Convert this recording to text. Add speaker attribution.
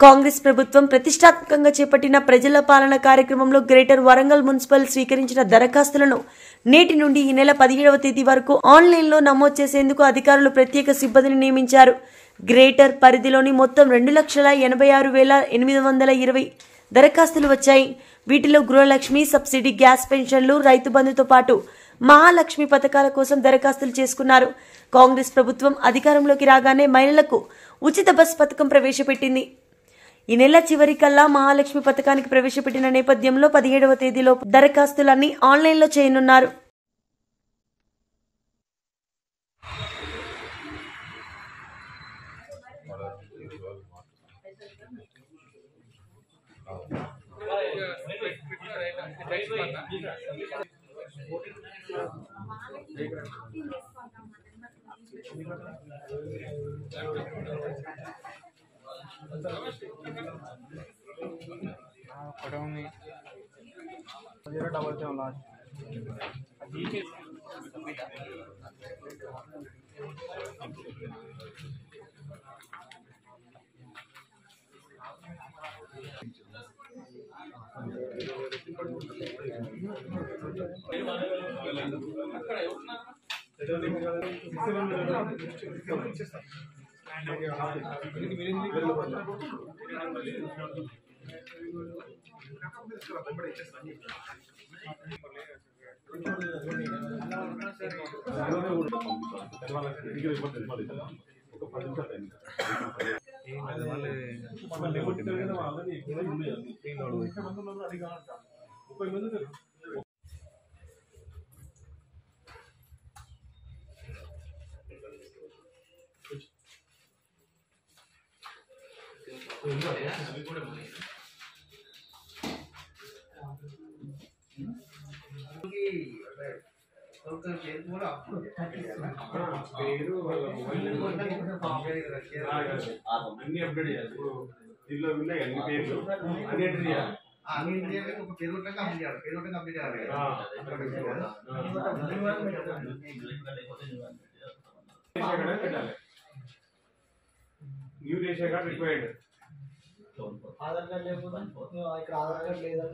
Speaker 1: కాంగ్రెస్ ప్రభుత్వం ప్రతిష్టాత్మకంగా చేపట్టిన ప్రజల పాలన కార్యక్రమంలో గ్రేటర్ వరంగల్ మున్సిపల్ స్వీకరించిన దరఖాస్తులను నేటి నుండి ఈ నెల 17వ తేదీ వరకు ఆన్లైన్లో నమోదు చేసేందుకు అధికారులు ప్రత్యేక సిబ్బందిని నియమించారు. గ్రేటర్ పరిధిలోని మొత్తం 2,86,820 దరఖాస్తులు వచ్చాయి. వీటిలో గృహలక్ష్మి, సబ్సిడీ గ్యాస్ పెన్షన్లు, రైతు బంధుతో పాటు మహాలక్ష్మి పథకాల కోసం దరఖాస్తులు చేసుకున్నారు. కాంగ్రెస్ ప్రభుత్వం అధికారంలోకి రాగానే మహిళలకు ఉచిత బస్ పథకం ప్రవేశపెట్టింది. ఈ నెల చివరికల్లా మహాలక్ష్మి పథకానికి ప్రవేశపెట్టిన నేపథ్యంలో 17వ తేదీలో దరఖాస్తులన్నీ ఆన్లైన్లో చేయనున్నారు.
Speaker 2: అన్ని అప్డేట్ చేయాలి. ఇప్పుడు దీనిలో ఉన్నాయి అన్ని పేర్లు అన్ని ఎంటర్ చేయాలి. New ration card required. Aadhaar card లేకపోతే ఇక్కడ ఆధార్ కార్డ్ లేదా